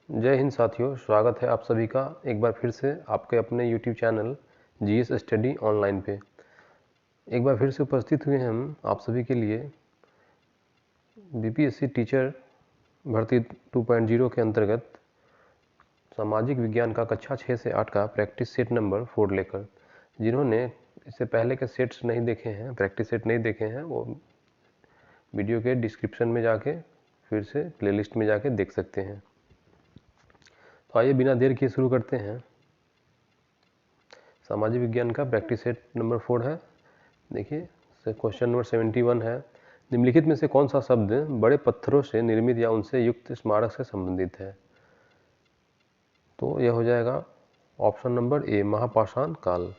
जय हिंद साथियों, स्वागत है आप सभी का एक बार फिर से आपके अपने YouTube channel GS study online पे। एक बार फिर से उपस्थित हुए हम आप सभी के लिए बीपीएससी टीचर भर्ती 2.0 के अंतर्गत सामाजिक विज्ञान का कक्षा 6 से 8 का प्रैक्टिस सेट नंबर 4 लेकर। जिन्होंने इससे पहले के सेट्स नहीं देखे हैं, प्रैक्टिस सेट नहीं देखे हैं, वो वीडियो के डिस्क्रिप्शन में जाके फिर से प्लेलिस्ट में जाके देख सकते हैं। तो आइए बिना देर किए शुरू करते हैं। सामाजिक विज्ञान का प्रैक्टिस सेट नंबर 4 है। देखिए क्वेश्चन नंबर 71 है, निम्नलिखित में से कौन सा शब्द बड़े पत्थरों से निर्मित या उनसे युक्त स्मारक से संबंधित है? तो यह हो जाएगा ऑप्शन नंबर ए, महापाषाण काल।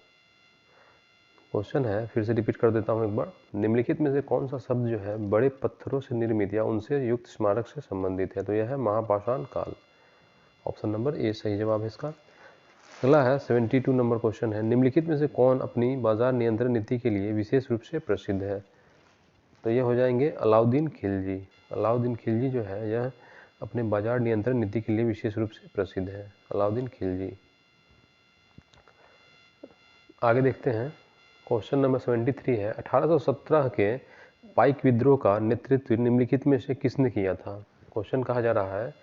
क्वेश्चन है, फिर से रिपीट कर देता हूँ एक बार। निम्नलिखित में से कौन सा शब्द जो है बड़े पत्थरों से निर्मित या उनसे युक्त स्मारक से संबंधित है? तो यह है महापाषाण काल। ऑप्शन नंबर ए सही जवाब है इसका। अगला है 72 नंबर क्वेश्चन है, निम्नलिखित में से कौन अपनी बाजार नियंत्रण नीति के लिए विशेष रूप से प्रसिद्ध है? तो ये हो जाएंगे अलाउद्दीन खिलजी। अलाउद्दीन खिलजी जो है यह अपने बाजार नियंत्रण नीति के लिए विशेष रूप से प्रसिद्ध है, अलाउद्दीन खिलजी। आगे देखते हैं, क्वेश्चन नंबर 73 है, 1817 के पाइक विद्रोह का नेतृत्व निम्नलिखित में से किसने किया था? क्वेश्चन कहा जा रहा है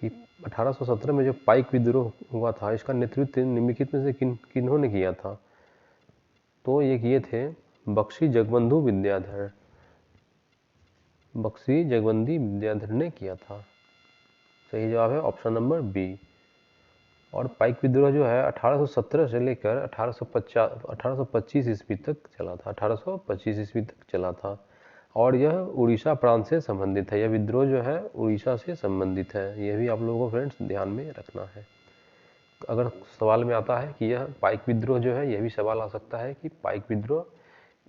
कि 1817 में जो पाइक विद्रोह हुआ था, इसका नेतृत्व निम्नलिखित में से किन्होंने किया था? तो ये किए थे बख्शी जगबंधु विद्याधर। बख्शी जगबंदी विद्याधर ने किया था। सही जवाब है ऑप्शन नंबर बी। और पाइक विद्रोह जो है 1817 से लेकर 1825 ईस्वी तक चला था। 1825 ईस्वी तक चला था और यह उड़ीसा प्रांत से संबंधित है। यह विद्रोह जो है उड़ीसा से संबंधित है। यह भी आप लोगों को फ्रेंड्स ध्यान में रखना है। अगर सवाल में आता है कि यह पाइक विद्रोह जो है, यह भी सवाल आ सकता है कि पाइक विद्रोह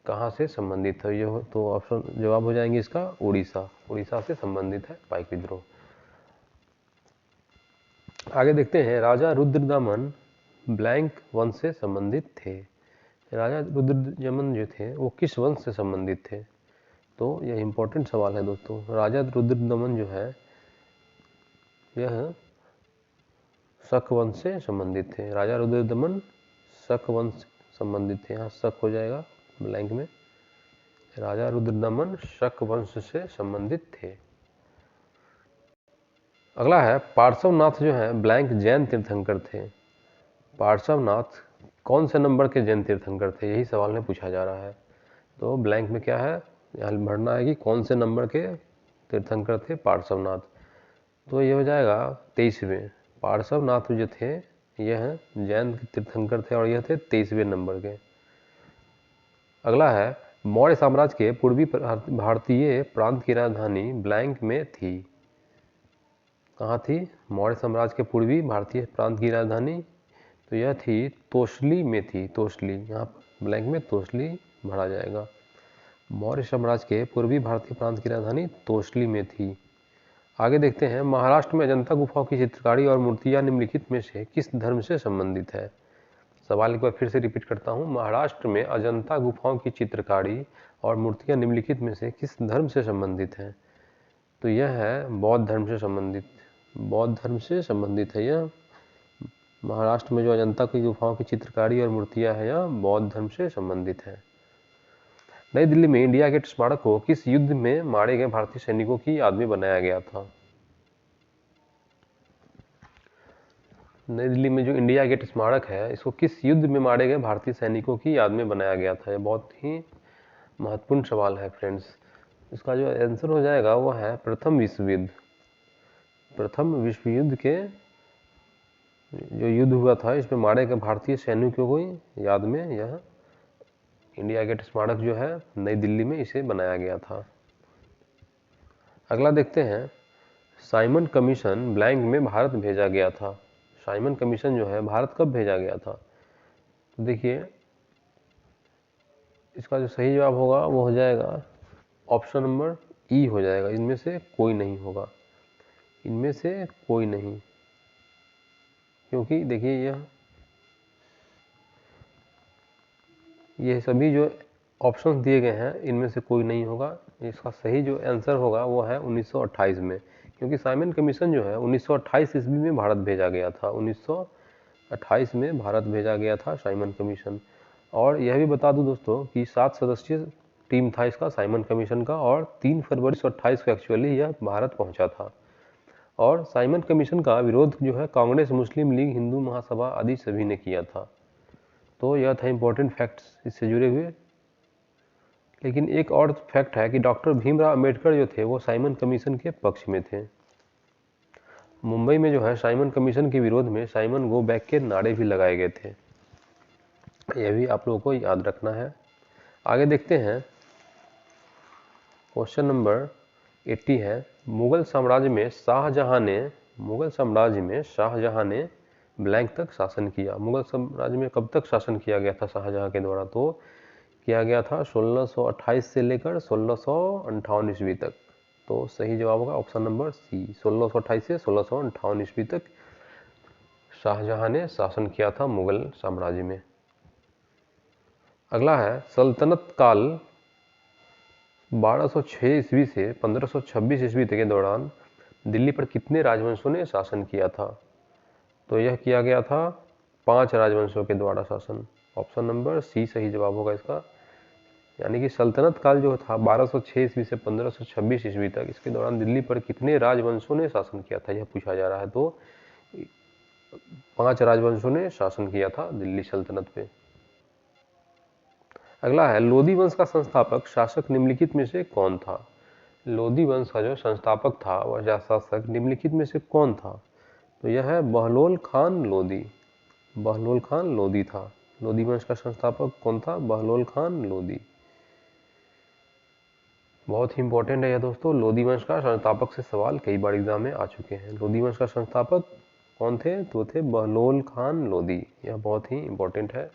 कहाँ से संबंधित है। यह तो ऑप्शन जवाब हो जाएंगे इसका उड़ीसा। उड़ीसा से संबंधित है पाइक विद्रोह। आगे देखते हैं, राजा रुद्रदमन ब्लैंक वंश से संबंधित थे। राजा रुद्रदमन जो थे वो किस वंश से संबंधित थे? तो यह इंपॉर्टेंट सवाल है दोस्तों। राजा रुद्रदमन जो है यह शक वंश से संबंधित थे। राजा रुद्रदमन शक वंश से संबंधित थे। यहाँ शक हो जाएगा ब्लैंक में। राजा रुद्रदमन शक वंश से संबंधित थे। अगला है, पार्श्वनाथ जो है ब्लैंक जैन तीर्थंकर थे। पार्श्वनाथ कौन से नंबर के जैन तीर्थंकर थे? यही सवाल में पूछा जा रहा है। तो ब्लैंक में क्या है, यहाँ भरना है कि कौन से नंबर के तीर्थंकर थे पार्श्वनाथ। तो ये हो जाएगा 23वें। पार्श्वनाथ जो थे यह जैन तीर्थंकर थे और यह थे 23वें नंबर के। अगला है, मौर्य साम्राज्य के पूर्वी भारतीय प्रांत की राजधानी ब्लैंक में थी। कहाँ थी? मौर्य साम्राज्य के पूर्वी भारतीय प्रांत की राजधानी, तो यह थी तोसली में थी। तोसली, यहाँ ब्लैंक में तोसली भरा जाएगा। मौर्य साम्राज्य के पूर्वी भारतीय प्रांत की राजधानी तोसली में थी। आगे देखते हैं, महाराष्ट्र में अजंता गुफाओं की चित्रकारी और मूर्तियां निम्नलिखित में से किस धर्म से संबंधित है? सवाल एक बार फिर से रिपीट करता हूँ। महाराष्ट्र में अजंता गुफाओं की चित्रकारी और मूर्तियां निम्नलिखित में से किस धर्म से संबंधित है? तो यह है बौद्ध धर्म से संबंधित। बौद्ध धर्म से संबंधित है यह। महाराष्ट्र में जो अजंता की गुफाओं की चित्रकारी और मूर्तियां हैं यह बौद्ध धर्म से संबंधित है। नई दिल्ली में इंडिया गेट स्मारक को किस युद्ध में मारे गए भारतीय सैनिकों की याद में बनाया गया था? नई दिल्ली में जो इंडिया गेट स्मारक है इसको किस युद्ध में मारे गए भारतीय सैनिकों की याद में बनाया गया था? यह बहुत ही महत्वपूर्ण सवाल है फ्रेंड्स। इसका जो आंसर हो जाएगा वो है प्रथम विश्व युद्ध। प्रथम विश्व युद्ध के जो युद्ध हुआ था इसमें मारे गए भारतीय सैनिकों की याद में यह इंडिया गेट स्मारक जो है नई दिल्ली में इसे बनाया गया था। अगला देखते हैं, साइमन कमीशन ब्लैंक में भारत भेजा गया था। साइमन कमीशन जो है भारत कब भेजा गया था? तो देखिए इसका जो सही जवाब होगा वो हो जाएगा ऑप्शन नंबर ई हो जाएगा। इनमें से कोई नहीं होगा, इनमें से कोई नहीं, क्योंकि देखिए ये सभी जो ऑप्शंस दिए गए हैं इनमें से कोई नहीं होगा। इसका सही जो आंसर होगा वो है 1928 में, क्योंकि साइमन कमीशन जो है 1928 ईस्वी में भारत भेजा गया था। 1928 में भारत भेजा गया था साइमन कमीशन। और यह भी बता दूं दोस्तों कि 7 सदस्यीय टीम था इसका साइमन कमीशन का, और 3 फरवरी 1928 को एक्चुअली यह भारत पहुंचा था। और साइमन कमीशन का विरोध जो है कांग्रेस, मुस्लिम लीग, हिंदू महासभा आदि सभी ने किया था। तो यह था इंपॉर्टेंट फैक्ट्स इससे जुड़े हुए। लेकिन एक और फैक्ट है कि डॉक्टर भीमराव अंबेडकर जो थे वो साइमन कमीशन के पक्ष में थे। मुंबई में जो है साइमन कमीशन के विरोध में साइमन गो बैक के नारे भी लगाए गए थे। यह भी आप लोगों को याद रखना है। आगे देखते हैं, क्वेश्चन नंबर 80 है, मुगल साम्राज्य में शाहजहां ने ब्लैंक तक शासन किया। मुगल साम्राज्य में कब तक शासन किया गया था शाहजहां के द्वारा? तो किया गया था 1628 से लेकर 1658 ईस्वी तक। तो सही जवाब होगा ऑप्शन नंबर सी, 1628 से 1658 ईस्वी तक शाहजहां ने शासन किया था मुगल साम्राज्य में। अगला है, सल्तनत काल 1206 ईस्वी से 1526 ईस्वी तक के दौरान दिल्ली पर कितने राजवंशों ने शासन किया था? तो यह किया गया था 5 राजवंशों के द्वारा शासन। ऑप्शन नंबर सी सही जवाब होगा इसका। यानी कि सल्तनत काल जो था 1206 ईस्वी से 1526 ईस्वी तक, इसके दौरान दिल्ली पर कितने राजवंशों ने शासन किया था यह पूछा जा रहा है। तो 5 राजवंशों ने शासन किया था दिल्ली सल्तनत पे। अगला है, लोधी वंश का संस्थापक शासक निम्नलिखित में से कौन था? लोधी वंश का जो संस्थापक था वह शासक निम्नलिखित में से कौन था? तो यह है बहलोल खान लोधी। बहलोल खान लोधी था। लोधी वंश का संस्थापक कौन था? बहलोल खान लोधी। बहुत ही इंपॉर्टेंट है यह दोस्तों। लोधी वंश का संस्थापक से सवाल कई बार एग्जाम में आ चुके हैं। लोधी वंश का संस्थापक कौन थे? तो थे बहलोल खान लोधी। यह बहुत ही इंपॉर्टेंट है।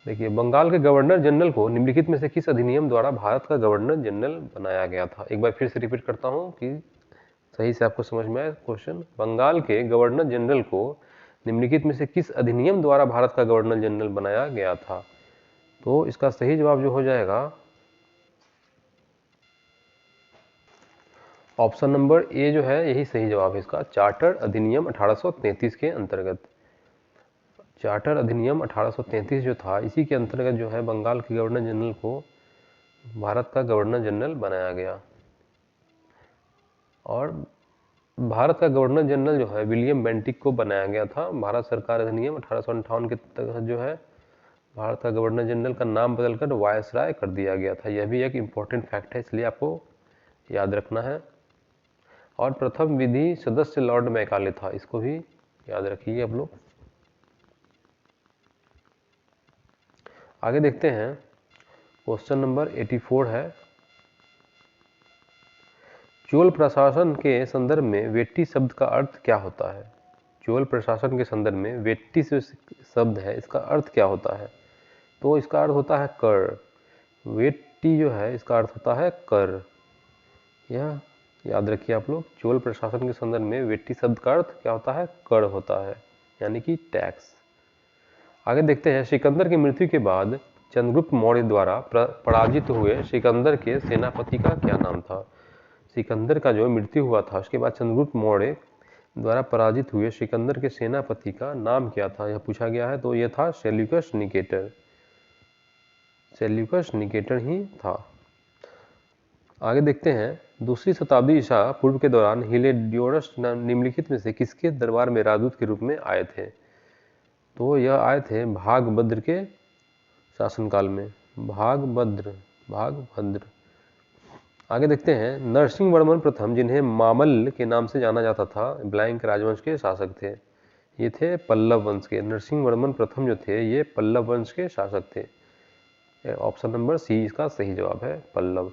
देखिए, बंगाल के गवर्नर जनरल को निम्नलिखित में से किस अधिनियम द्वारा भारत का गवर्नर जनरल बनाया गया था? एक बार फिर से रिपीट करता हूं कि सही से आपको समझ में आए क्वेश्चन। बंगाल के गवर्नर जनरल को निम्नलिखित में से किस अधिनियम द्वारा भारत का गवर्नर जनरल बनाया गया था? तो इसका सही जवाब जो हो जाएगा ऑप्शन नंबर ए जो है यही सही जवाब है इसका, चार्टर अधिनियम 1833 के अंतर्गत। चार्टर अधिनियम 1833 जो था इसी के अंतर्गत जो है बंगाल के गवर्नर जनरल को भारत का गवर्नर जनरल बनाया गया। और भारत का गवर्नर जनरल जो है विलियम बेंटिक को बनाया गया था। भारत सरकार अधिनियम 1858 के तहत जो है भारत का गवर्नर जनरल का नाम बदलकर वायसराय कर दिया गया था। यह भी एक इम्पोर्टेंट फैक्ट है, इसलिए आपको याद रखना है। और प्रथम विधि सदस्य लॉर्ड मैकाले था, इसको भी याद रखिए आप लोग। आगे देखते हैं, क्वेश्चन नंबर 84 है, चोल प्रशासन के संदर्भ में वेट्टी शब्द का अर्थ क्या होता है? चोल प्रशासन के संदर्भ में वेट्टी से शब्द है इसका अर्थ क्या होता है? तो इसका अर्थ होता है कर। वेट्टी जो है इसका अर्थ होता है कर। यह याद रखिए आप लोग। चोल प्रशासन के संदर्भ में वेट्टी शब्द का अर्थ क्या होता है? कर होता है, यानी कि टैक्स। आगे देखते हैं, सिकंदर की मृत्यु के बाद चंद्रगुप्त मौर्य द्वारा पराजित हुए सिकंदर के सेनापति का क्या नाम था? सिकंदर का जो मृत्यु हुआ था उसके बाद चंद्रगुप्त मौर्य द्वारा पराजित हुए सिकंदर के सेनापति का नाम क्या था यह पूछा गया है। तो यह था सेल्यूकस निकेटर। सेल्यूकस निकेटर ही था। आगे देखते हैं, दूसरी शताब्दी ईसा पूर्व के दौरान हिलेडियोरस निम्नलिखित में से किसके दरबार में राजदूत के रूप में आए थे? तो यह आए थे भागभद्र के शासनकाल में। भागभद्र। आगे देखते हैं, नरसिंह वर्मन प्रथम जिन्हें मामल्ल के नाम से जाना जाता था ब्लैंक राजवंश के शासक थे। ये थे पल्लव वंश के। नरसिंह वर्मन प्रथम जो थे ये पल्लव वंश के शासक थे। ऑप्शन नंबर सी इसका सही जवाब है, पल्लव।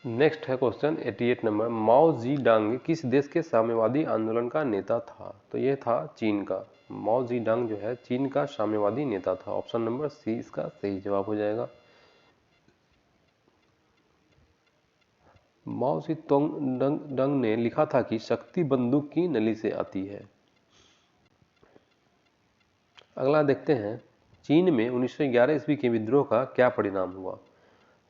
नेक्स्ट है क्वेश्चन 88 नंबर, माओ जी डंग किस देश के साम्यवादी आंदोलन का नेता था? तो ये था चीन का। माओ जी डंग जो है चीन का साम्यवादी नेता था। ऑप्शन नंबर सी इसका सही जवाब हो जाएगा। माओ जी डंग ने लिखा था कि शक्ति बंदूक की नली से आती है। अगला देखते हैं, चीन में 1911 ईस्वी के विद्रोह का क्या परिणाम हुआ?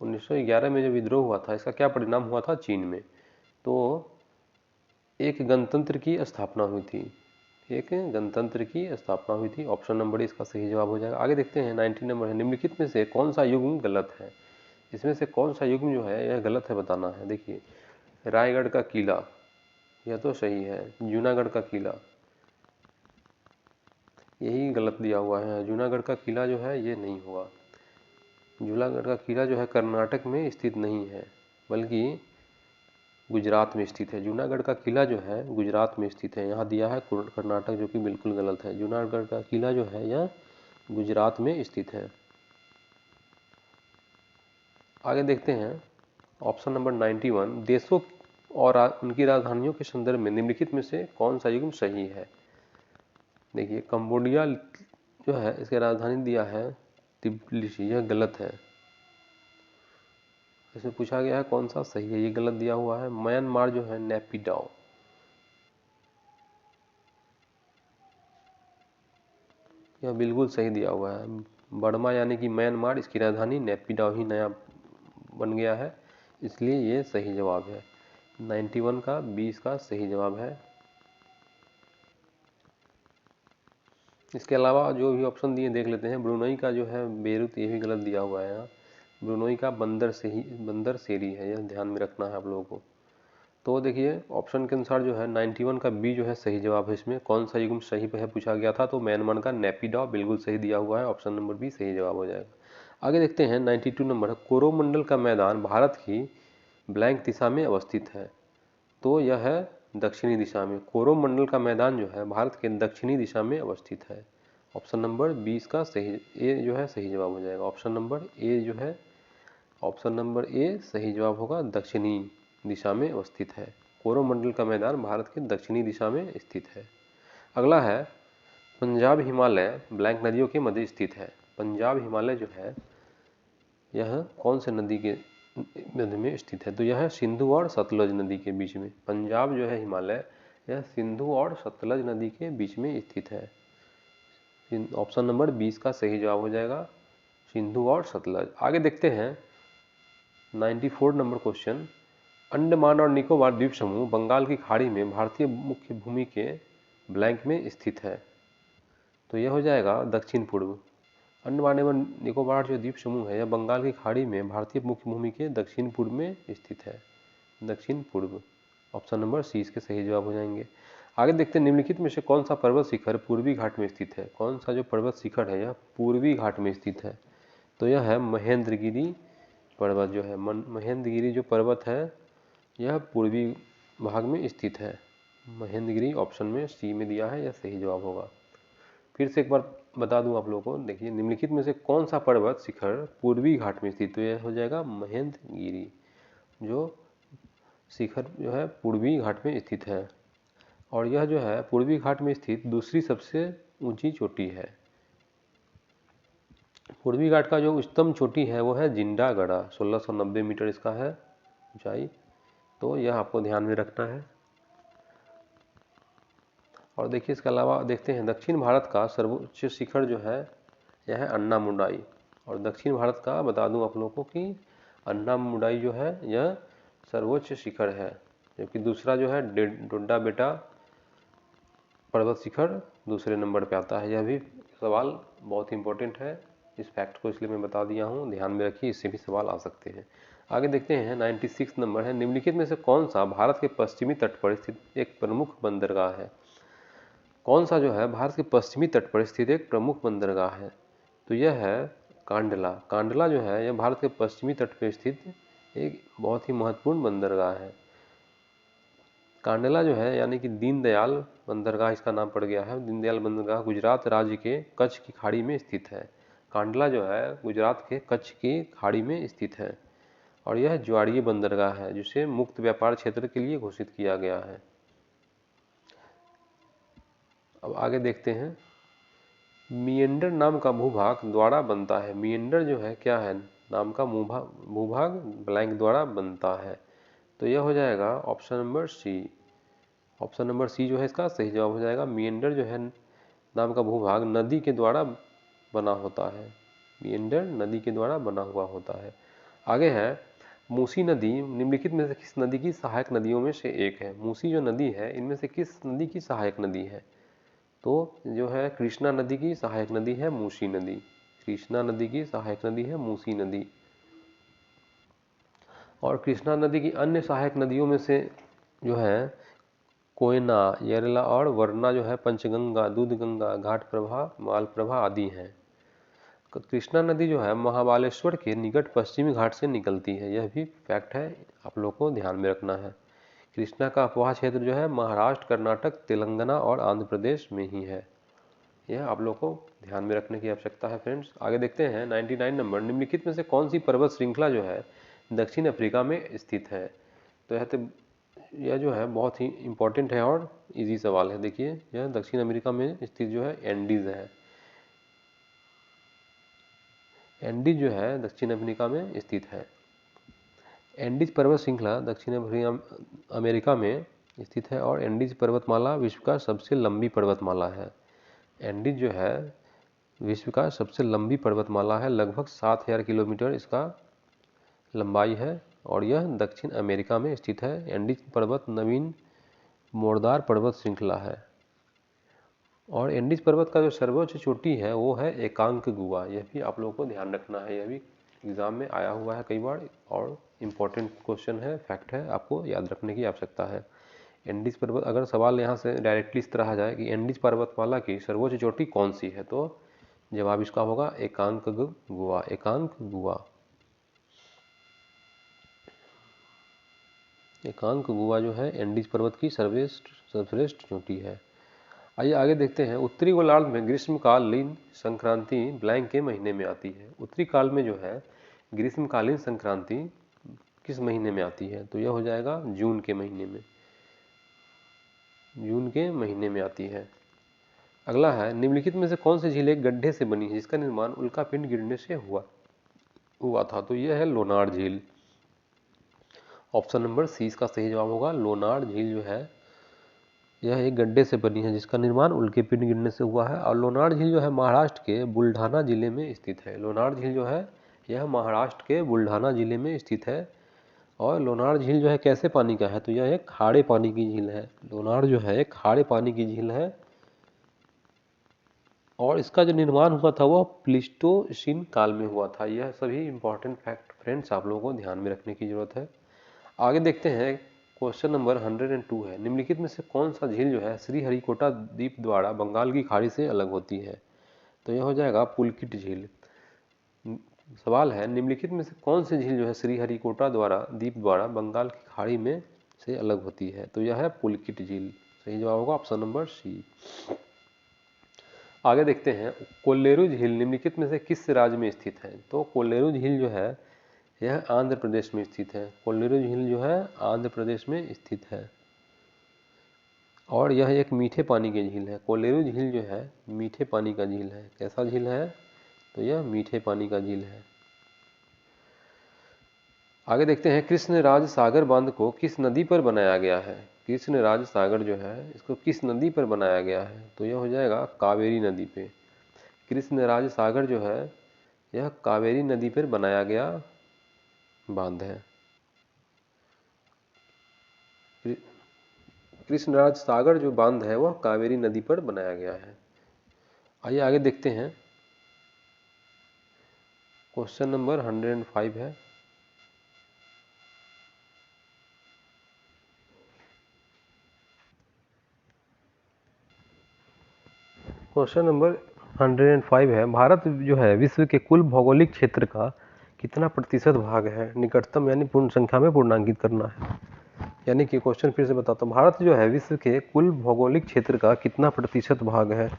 1911 में जो विद्रोह हुआ था, इसका क्या परिणाम हुआ था चीन में? तो एक गणतंत्र की स्थापना हुई थी, एक गणतंत्र की स्थापना हुई थी। ऑप्शन नंबर इसका सही जवाब हो जाएगा। आगे देखते हैं 19 नंबर है, निम्नलिखित में से कौन सा युग्म गलत है? इसमें से कौन सा युग्म जो है यह गलत है बताना है। देखिए, रायगढ़ का किला, यह तो सही है। जूनागढ़ का किला, यही गलत दिया हुआ है। जूनागढ़ का किला जो है ये नहीं हुआ। जूनागढ़ का किला जो है कर्नाटक में स्थित नहीं है, बल्कि गुजरात में स्थित है। जूनागढ़ का किला जो है गुजरात में स्थित है, यहाँ दिया है कर्नाटक, जो कि बिल्कुल गलत है। जूनागढ़ का किला जो है यह गुजरात में स्थित है। आगे देखते हैं ऑप्शन नंबर 91, देशों और उनकी राजधानियों के संदर्भ में निम्नलिखित में से कौन सा युग्म सही है? देखिए, कंबोडिया जो है इसकी राजधानी दिया है तिब्लिसी, यह गलत है। इसमें पूछा गया है कौन सा सही है, ये गलत दिया हुआ है। म्यांमार जो है नेपिडाओ, यह बिल्कुल सही दिया हुआ है। बर्मा यानी कि म्यांमार, इसकी राजधानी नेपिडाओ ही नया बन गया है, इसलिए ये सही जवाब है। 91 का 20 का सही जवाब है। इसके अलावा जो भी ऑप्शन दिए देख लेते हैं। ब्रुनई का जो है बेरूत, ये भी गलत दिया हुआ है यहाँ। ब्रुनई का बंदर सेरी है, यह ध्यान में रखना है आप लोगों को। तो देखिए, ऑप्शन के अनुसार जो है 91 का बी जो है सही जवाब है। इसमें कौन सा युग्म सही है पूछा गया था, तो म्यांमार का नेपिडाओ बिल्कुल सही दिया हुआ है। ऑप्शन नंबर बी सही जवाब हो जाएगा। आगे देखते हैं 92 नंबर है, कोरोमंडल का मैदान भारत की ब्लैंक दिशा में अवस्थित है। तो यह है दक्षिणी दिशा में। कोरोमंडल का मैदान जो है भारत के दक्षिणी दिशा में अवस्थित है। ऑप्शन नंबर 20 का सही ए जो है सही जवाब हो जाएगा। ऑप्शन नंबर ए जो है, ऑप्शन नंबर ए सही जवाब होगा, दक्षिणी दिशा में अवस्थित है। कोरोमंडल का मैदान भारत के दक्षिणी दिशा में स्थित है। अगला है पंजाब हिमालय ब्लैंक नदियों के मध्य स्थित है। पंजाब हिमालय जो है यह कौन से नदी के मध्य में स्थित है? तो यह है सिंधु और सतलज नदी के बीच में। पंजाब जो है हिमालय, यह सिंधु और सतलज नदी के बीच में स्थित है। ऑप्शन नंबर 20 का सही जवाब हो जाएगा, सिंधु और सतलज। आगे देखते हैं 94 नंबर क्वेश्चन, अंडमान और निकोबार द्वीप समूह बंगाल की खाड़ी में भारतीय मुख्य भूमि के ब्लैंक में स्थित है। तो यह हो जाएगा दक्षिण पूर्व। अंडमान एवं निकोबार जो द्वीप समूह है यह बंगाल की खाड़ी में भारतीय मुख्य भूमि के दक्षिण पूर्व में स्थित है। दक्षिण पूर्व, ऑप्शन नंबर सी इसके सही जवाब हो जाएंगे। आगे देखते हैं निम्नलिखित में से कौन सा पर्वत शिखर पूर्वी घाट में स्थित है? कौन सा जो पर्वत शिखर है यह पूर्वी घाट में स्थित है? तो यह है महेंद्रगिरी पर्वत जो है। महेंद्रगिरी जो पर्वत है यह पूर्वी भाग में स्थित है। महेंद्रगिरी ऑप्शन में सी में दिया है, यह सही जवाब होगा। फिर से एक बार बता दूं आप लोगों को, देखिए निम्नलिखित में से कौन सा पर्वत शिखर पूर्वी घाट में स्थित? तो यह हो जाएगा महेंद्रगिरी, जो शिखर जो है पूर्वी घाट में स्थित है। और यह जो है पूर्वी घाट में स्थित दूसरी सबसे ऊंची चोटी है। पूर्वी घाट का जो उच्चतम चोटी है वो है जिंडागढ़ा, 1690 मीटर इसका है ऊंचाई। तो यह आपको ध्यान में रखना है। और देखिए इसके अलावा देखते हैं दक्षिण भारत का सर्वोच्च शिखर जो है यह है अन्नामुंडाई। और दक्षिण भारत का बता दूं आप लोगों को कि अन्नामुंडाई जो है यह सर्वोच्च शिखर है, जबकि दूसरा जो है डोड्डा बेटा पर्वत शिखर दूसरे नंबर पे आता है। यह भी सवाल बहुत इंपॉर्टेंट है, इस फैक्ट को इसलिए मैं बता दिया हूँ, ध्यान में रखिए, इससे भी सवाल आ सकते हैं। आगे देखते हैं 96 नंबर है, निम्नलिखित में से कौन सा भारत के पश्चिमी तट पर स्थित एक प्रमुख बंदरगाह है? कौन सा जो है भारत के पश्चिमी तट पर स्थित एक प्रमुख बंदरगाह है? तो यह है कांडला। कांडला जो है यह भारत के पश्चिमी तट पर स्थित एक बहुत ही महत्वपूर्ण बंदरगाह है। कांडला जो है यानी कि दीनदयाल बंदरगाह इसका नाम पड़ गया है। दीनदयाल बंदरगाह गुजरात राज्य के कच्छ की खाड़ी में स्थित है। कांडला जो है गुजरात के कच्छ की खाड़ी में स्थित है और यह ज्वारीय बंदरगाह है जिसे मुक्त व्यापार क्षेत्र के लिए घोषित किया गया है। अब आगे देखते हैं, मिएंडर नाम का भूभाग द्वारा बनता है। मिएंडर जो है क्या है? नाम का भूभाग ब्लैंक द्वारा बनता है। तो यह हो जाएगा option number C. Option number C जो है इसका सही जवाब हो जाएगा। मिएंडर जो है नाम का भूभाग नदी के द्वारा बना होता है। मिएंडर नदी के द्वारा बना हुआ होता है। आगे है मूसी नदी निम्नलिखित में से किस नदी की सहायक नदियों में से एक है। मूसी जो नदी है इनमें से किस नदी की सहायक नदी है? तो जो है कृष्णा नदी की सहायक नदी है मूसी नदी। कृष्णा नदी की सहायक नदी है मूसी नदी। और कृष्णा नदी की अन्य सहायक नदियों में से जो है कोयना, येरला और वरना जो है पंचगंगा, दूधगंगा, घाटप्रभा, मालप्रभा आदि हैं। कृष्णा नदी जो है महाबालेश्वर के निकट पश्चिमी घाट से निकलती है, यह भी फैक्ट है, आप लोग को ध्यान में रखना है। कृष्णा का अपवाह क्षेत्र जो है महाराष्ट्र, कर्नाटक, तेलंगाना और आंध्र प्रदेश में ही है, यह आप लोग को ध्यान में रखने की आवश्यकता है फ्रेंड्स। आगे देखते हैं 99 नंबर, निम्नलिखित में से कौन सी पर्वत श्रृंखला जो है दक्षिण अफ्रीका में स्थित है? तो यह जो है बहुत ही इंपॉर्टेंट है और इजी सवाल है। देखिए यह दक्षिण अमेरिका में स्थित जो है एंडीज है। एंडीज जो है दक्षिण अमेरिका में स्थित है। एंडीज पर्वत श्रृंखला दक्षिण अमेरिका में स्थित है और एंडीज पर्वतमाला विश्व का सबसे लंबी पर्वतमाला है। एंडीज जो है विश्व का सबसे लंबी पर्वतमाला है, लगभग 7000 किलोमीटर इसका लंबाई है और यह दक्षिण अमेरिका में स्थित है। एंडीज पर्वत नवीन मोरदार पर्वत श्रृंखला है और एंडीज पर्वत का जो सर्वोच्च चोटी है वो है एकांक गुआ, यह भी आप लोगों को ध्यान रखना है, यह भी एग्जाम में आया हुआ है कई बार और इम्पोर्टेंट क्वेश्चन है, फैक्ट है, आपको याद रखने की आवश्यकता है। एंडीज पर्वत, अगर सवाल यहाँ से डायरेक्टली इस तरह आ जाए कि एंडीज पर्वतमाला की सर्वोच्च चोटी कौन सी है, तो जवाब इसका होगा एकांक गुआ, एकांक गुआ। एकांक गुआ जो है एंडीज पर्वत की सर्वश्रेष्ठ चोटी है। आइए आगे देखते हैं, उत्तरी गोलार्ध में ग्रीष्मकालीन संक्रांति ब्लैंक के महीने में आती है। उत्तरी काल में जो है ग्रीष्मकालीन संक्रांति किस महीने में आती है? तो यह हो जाएगा जून के महीने में, जून के महीने में आती है। अगला है, निम्नलिखित में से कौन सी झील एक गड्ढे से बनी है जिसका निर्माण उल्कापिंड गिरने से हुआ था? तो यह है लोनार झील। ऑप्शन नंबर सी इसका सही जवाब होगा। लोनार झील जो है यह एक गड्ढे से बनी है जिसका निर्माण उल्कापिंड गिरने से हुआ है और लोनार झील जो है महाराष्ट्र के बुल्ढाना जिले में स्थित है। लोनार झील जो है यह महाराष्ट्र के बुल्ढाना जिले में स्थित है और लोनार झील जो है कैसे पानी का है? तो यह एक खारे पानी की झील है। लोनार जो है एक खारे पानी की झील है और इसका जो निर्माण हुआ था वह प्लीस्टोसीन काल में हुआ था। यह सभी इंपॉर्टेंट फैक्ट फ्रेंड्स आप लोगों को ध्यान में रखने की जरूरत है। आगे देखते हैं, क्वेश्चन नंबर 102 है, निम्नलिखित में से कौन सा झील जो है श्रीहरिकोटा द्वीप द्वारा बंगाल की खाड़ी से अलग होती है? तो यह हो जाएगा पुलकित झील। सवाल है, निम्नलिखित में से कौन सी झील जो है श्रीहरिकोटा द्वीप द्वारा बंगाल की खाड़ी में से अलग होती है? तो यह है पुलकित झील। सही जवाब होगा ऑप्शन नंबर सी। आगे देखते हैं, कोल्लेरू झील निम्नलिखित में से किस राज्य में स्थित है? तो कोल्लेरू झील जो है यह आंध्र प्रदेश में स्थित है। कोल्लेरू झील जो है आंध्र प्रदेश में स्थित है और यह एक मीठे पानी की झील है। कोल्लेरू झील जो है मीठे पानी का झील है। कैसा झील है? तो यह मीठे पानी का झील है। आगे देखते हैं, कृष्णराज सागर बांध को किस नदी पर बनाया गया है? कृष्णराज सागर जो है इसको किस नदी पर बनाया गया है? तो यह हो जाएगा कावेरी नदी पे। कृष्णराज सागर जो है यह कावेरी नदी पर बनाया गया बांध है। कृष्णराज सागर जो बांध है वह कावेरी नदी पर बनाया गया है। आइए आगे देखते हैं, क्वेश्चन नंबर 105 है। क्वेश्चन नंबर 105 है, भारत जो है विश्व के कुल भौगोलिक क्षेत्र का कितना प्रतिशत भाग है? निकटतम यानी पूर्ण संख्या में पूर्णांकित करना है। यानी कि क्वेश्चन फिर से बताता हूँ, भारत जो है विश्व के कुल भौगोलिक क्षेत्र का कितना प्रतिशत भाग है?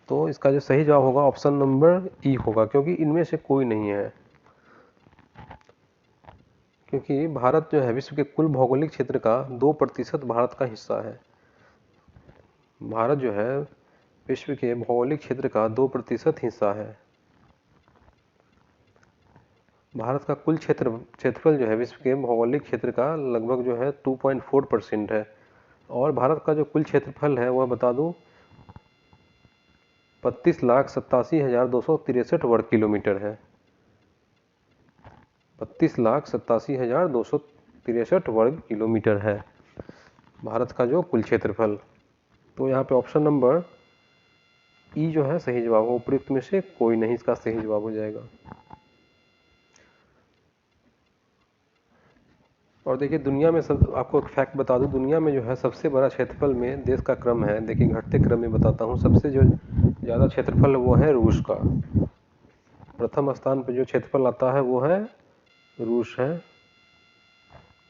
तो इसका जो सही जवाब होगा ऑप्शन नंबर ई होगा, क्योंकि इनमें से कोई नहीं है। क्योंकि भारत जो है विश्व के कुल भौगोलिक क्षेत्र का 2% भारत का हिस्सा है। भारत जो है विश्व के भौगोलिक क्षेत्र का 2% हिस्सा है। भारत का कुल क्षेत्रफल जो है विश्व के भौगोलिक क्षेत्र का लगभग जो है 2.4% है और भारत का जो कुल क्षेत्रफल है वह बता दूं 32,87,263 वर्ग किलोमीटर है। 32,87,263 वर्ग किलोमीटर है भारत का जो कुल क्षेत्रफल। तो यहाँ पे ऑप्शन नंबर ई जो है सही जवाब हो, उपयुक्त में से कोई नहीं इसका सही जवाब हो जाएगा। और देखिए दुनिया में सब, आपको एक फैक्ट बता दूं, दुनिया में जो है सबसे बड़ा क्षेत्रफल में देश का क्रम है, देखिए घटते क्रम में बताता हूँ। सबसे जो ज़्यादा क्षेत्रफल वो है रूस का, प्रथम स्थान पर जो क्षेत्रफल आता है वो है रूस है।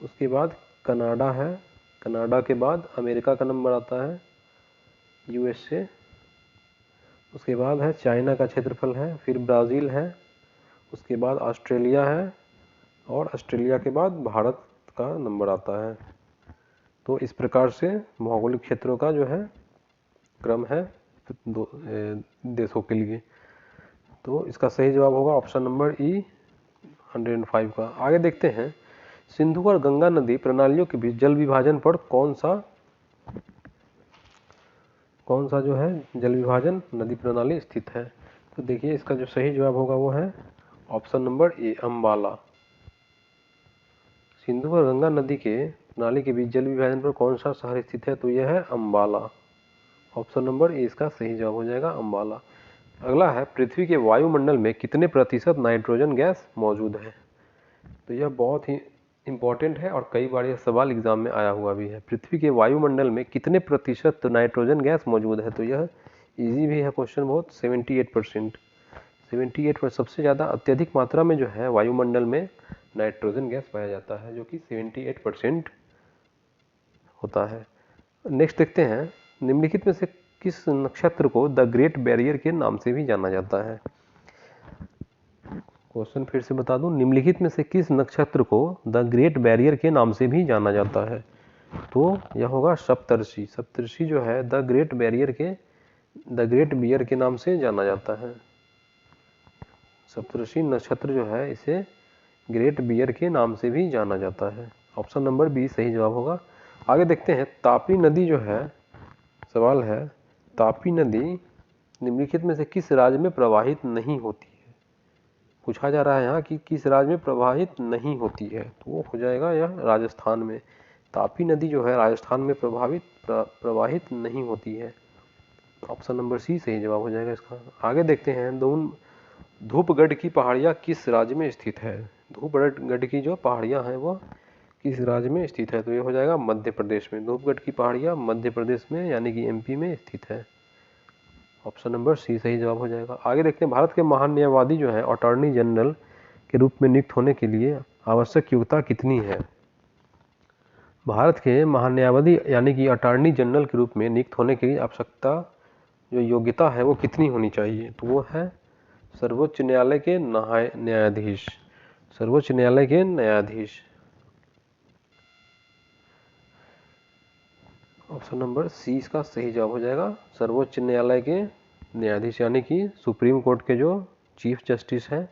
उसके बाद कनाडा है, कनाडा के बाद अमेरिका का नंबर आता है, यूएसए। उसके बाद है चाइना का क्षेत्रफल है, फिर ब्राज़ील है, उसके बाद ऑस्ट्रेलिया है, और ऑस्ट्रेलिया के बाद भारत का नंबर आता है। तो इस प्रकार से भौगोलिक क्षेत्रों का जो है क्रम है देशों के लिए। तो इसका सही जवाब होगा ऑप्शन नंबर ई 105 का। आगे देखते हैं, सिंधु और गंगा नदी प्रणालियों के बीच जल विभाजन पर कौन सा जो है जल विभाजन नदी प्रणाली स्थित है। तो देखिए इसका जो सही जवाब होगा वो है option number A Ambala. Sindhu और गंगा नदी के प्रणाली के बीच जल विभाजन पर कौन सा शहर स्थित है, तो यह है अम्बाला। ऑप्शन नंबर ए इसका सही जवाब हो जाएगा अम्बाला। अगला है, पृथ्वी के वायुमंडल में कितने प्रतिशत नाइट्रोजन गैस मौजूद है। तो यह बहुत ही इम्पोर्टेंट है और कई बार यह सवाल एग्जाम में आया हुआ भी है। पृथ्वी के वायुमंडल में कितने प्रतिशत नाइट्रोजन गैस मौजूद है, तो यह इजी भी है क्वेश्चन बहुत, 78%। 78% सबसे ज़्यादा अत्यधिक मात्रा में जो है वायुमंडल में नाइट्रोजन गैस पाया जाता है, जो कि 78% होता है। नेक्स्ट देखते हैं, निम्नलिखित में से किस नक्षत्र को द ग्रेट बैरियर के नाम से भी जाना जाता है। क्वेश्चन फिर से बता दूं, निम्नलिखित में से किस नक्षत्र को द ग्रेट बैरियर के नाम से भी जाना जाता है, तो यह होगा सप्तर्षि। सप्तर्षि जो है द ग्रेट बियर के नाम से जाना जाता है। सप्तर्षि नक्षत्र जो है इसे ग्रेट बियर के नाम से भी जाना जाता है। ऑप्शन नंबर बी सही जवाब होगा। आगे देखते हैं, तापी नदी जो है, सवाल है तापी नदी निम्नलिखित में से किस राज्य में प्रवाहित नहीं होती है। पूछा जा रहा है यहाँ कि किस राज्य में प्रवाहित नहीं होती है, तो वो हो जाएगा यह राजस्थान में। तापी नदी जो है राजस्थान में प्रवाहित नहीं होती है। ऑप्शन नंबर सी सही जवाब हो जाएगा इसका। आगे देखते हैं, धूपगढ़ की पहाड़ियाँ किस राज्य में स्थित है। धूपगढ़ की जो पहाड़ियाँ हैं वो किस राज्य में स्थित है, तो ये हो जाएगा मध्य प्रदेश में। धूपगढ़ की पहाड़ियाँ मध्य प्रदेश में यानी कि एमपी में स्थित है। ऑप्शन नंबर सी सही जवाब हो जाएगा। आगे देखते हैं, भारत के महान न्यायवादी जो है अटॉर्नी जनरल के रूप में नियुक्त होने के लिए आवश्यक योग्यता कितनी है। भारत के महान न्यायवादी यानी कि अटॉर्नी जनरल के रूप में नियुक्त होने के लिए आवश्यकता जो योग्यता है वो कितनी होनी चाहिए, तो वो है सर्वोच्च न्यायालय के न्यायाधीश। सर्वोच्च न्यायालय के न्यायाधीश। ऑप्शन नंबर सी इसका सही जवाब हो जाएगा, सर्वोच्च न्यायालय के न्यायाधीश यानी कि सुप्रीम कोर्ट के जो चीफ जस्टिस हैं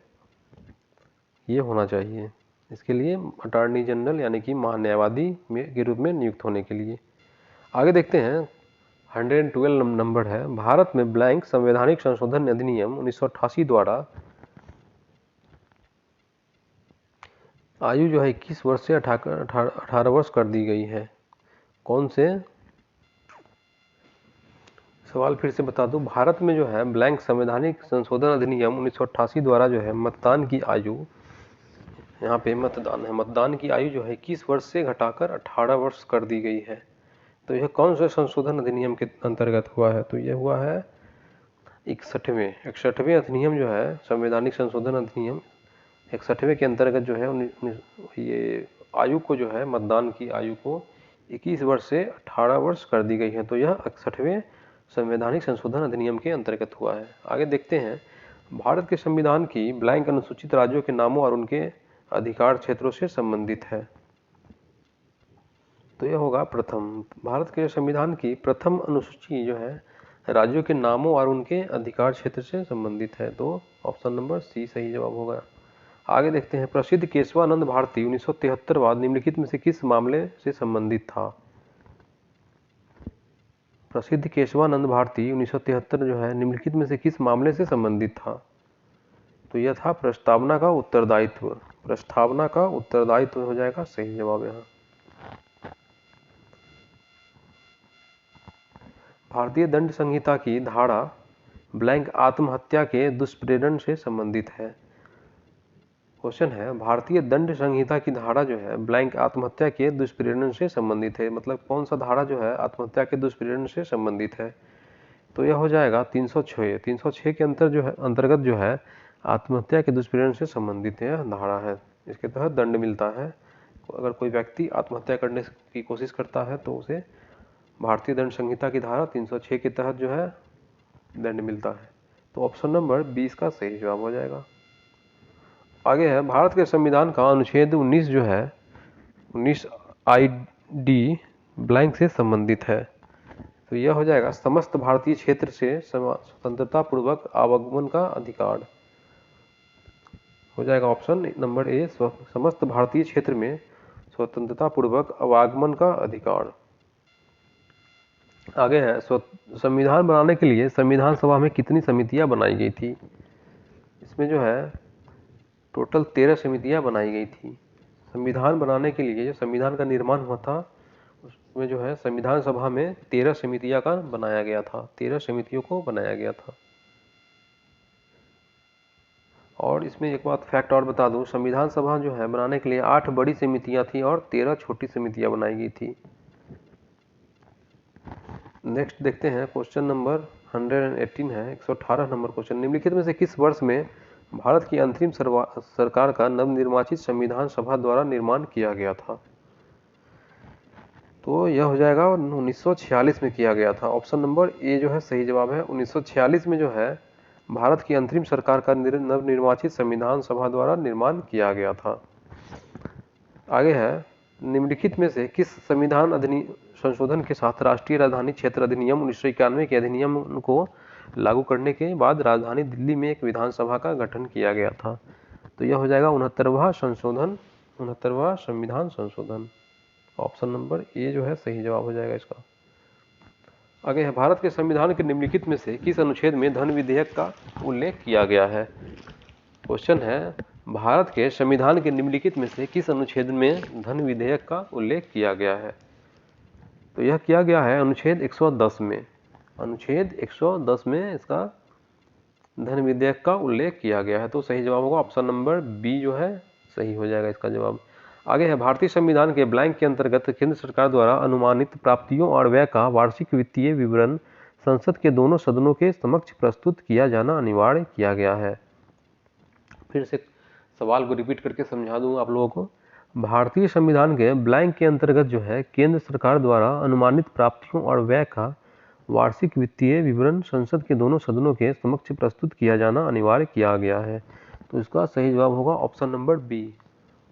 ये होना चाहिए। इसके लिए अटॉर्नी जनरल यानी कि महान्यायवादी के रूप में नियुक्त होने के लिए। आगे देखते हैं, 112 नंबर है, भारत में ब्लैंक संवैधानिक संशोधन अधिनियम 1988 द्वारा आयु जो है 21 वर्ष से 18 वर्ष कर दी गई है। कौन से, सवाल फिर से बता दूं, भारत में जो है ब्लैंक संवैधानिक संशोधन अधिनियम 1988 द्वारा जो है मतदान की आयु, यहाँ पे मतदान है, मतदान की आयु जो है 21 वर्ष से घटाकर 18 वर्ष कर दी गई है। तो यह कौन से संशोधन अधिनियम के अंतर्गत हुआ है, तो यह हुआ है 61वें अधिनियम जो है संवैधानिक संशोधन अधिनियम 61वें के अंतर्गत जो है ये आयु को जो है मतदान की आयु को 21 वर्ष से 18 वर्ष कर दी गई है। तो यह 61वें संवैधानिक संशोधन अधिनियम के अंतर्गत हुआ है। आगे देखते हैं, भारत के संविधान की ब्लैंक अनुसूचित राज्यों के नामों और उनके अधिकार क्षेत्रों से संबंधित है, तो यह होगा प्रथम। भारत के संविधान की प्रथम अनुसूची जो है राज्यों के नामों और उनके अधिकार क्षेत्र से संबंधित है, तो ऑप्शन नंबर सी सही जवाब होगा। आगे देखते हैं, प्रसिद्ध केशवानंद भारती 1973 बाद निम्नलिखित में से किस मामले से संबंधित था। प्रसिद्ध केशवानंद भारती 1973 जो है निम्नलिखित में से किस मामले से संबंधित था, तो यह था प्रस्तावना का उत्तरदायित्व। प्रस्तावना का उत्तरदायित्व हो जाएगा सही जवाब यहाँ। भारतीय दंड संहिता की धारा ब्लैंक आत्महत्या के दुष्प्रेरण से संबंधित है। क्वेश्चन है भारतीय दंड संहिता की धारा जो है ब्लैंक आत्महत्या के दुष्प्रेरण से संबंधित है, मतलब कौन सा धारा जो है आत्महत्या के दुष्प्रेरण से संबंधित है। तो यह हो जाएगा 306। 306 के अंतर्गत जो है आत्महत्या के दुष्प्रेरण से संबंधित यह धारा है। इसके तहत दंड मिलता है। अगर कोई व्यक्ति आत्महत्या करने की कोशिश करता है तो उसे भारतीय दंड संहिता की धारा 306 के तहत जो है दंड मिलता है। तो ऑप्शन नंबर 20 का सही जवाब हो जाएगा। आगे है भारत के संविधान का अनुच्छेद 19 जो है 19 ID ब्लैंक से संबंधित है। तो यह हो जाएगा समस्त भारतीय क्षेत्र से स्वतंत्रता पूर्वक आवागमन का अधिकार। हो जाएगा ऑप्शन नंबर ए समस्त भारतीय क्षेत्र में स्वतंत्रता पूर्वक आवागमन का अधिकार। आगे है संविधान बनाने के लिए संविधान सभा में कितनी समितियां बनाई गई थी। इसमें जो है टोटल 13 समितियां बनाई गई थी। संविधान बनाने के लिए जो संविधान का निर्माण हुआ था उसमें जो है संविधान सभा में 13 समितियां का बनाया गया था, 13 समितियों को बनाया गया था। और इसमें एक बात फैक्ट और बता दूं, संविधान सभा जो है बनाने के लिए 8 बड़ी समितियां थी और 13 छोटी समितियां बनाई गई थी। नेक्स्ट देखते हैं क्वेश्चन नंबर 118 है 118 नंबर क्वेश्चन। निम्नलिखित में से किस वर्ष में भारत की अंतरिम सरकार का नवनिर्वाचित संविधान सभा द्वारा निर्माण किया गया था। तो यह हो जाएगा 1946 में किया गया था। ऑप्शन नंबर ए जो है सही जवाब है। 1946 में जो है भारत की अंतरिम सरकार का नवनिर्वाचित संविधान सभा द्वारा निर्माण किया गया था। आगे है निम्नलिखित में से किस संविधान संशोधन के साथ राष्ट्रीय राजधानी क्षेत्र अधिनियम 1991 के अधिनियम को लागू करने के बाद राजधानी दिल्ली में एक विधानसभा का गठन किया गया था। तो यह हो जाएगा 69वां संविधान संशोधन। ऑप्शन नंबर ए जो है सही जवाब हो जाएगा इसका। आगे है भारत के संविधान के निम्नलिखित में से किस अनुच्छेद में धन विधेयक का उल्लेख किया गया है। क्वेश्चन है भारत के संविधान के निम्नलिखित में से किस अनुच्छेद में धन विधेयक का उल्लेख किया गया है। तो यह किया गया है अनुच्छेद 110 में। अनुच्छेद 110 में इसका धन विधेयक का उल्लेख किया गया है। तो सही जवाब होगा ऑप्शन नंबर बी जो है सही हो जाएगा इसका जवाब। आगे है भारतीय संविधान के ब्लैंक के अंतर्गत केंद्र सरकार द्वारा अनुमानित प्राप्तियों और व्यय का वार्षिक वित्तीय विवरण संसद के दोनों सदनों के समक्ष प्रस्तुत किया जाना अनिवार्य किया गया है। फिर से सवाल को रिपीट करके समझा दूंगा आप लोगों को। भारतीय संविधान के ब्लैंक के अंतर्गत जो है केंद्र सरकार द्वारा अनुमानित प्राप्तियों और व्यय का वार्षिक वित्तीय विवरण संसद के दोनों सदनों के समक्ष प्रस्तुत किया जाना अनिवार्य किया गया है। तो इसका सही जवाब होगा ऑप्शन नंबर बी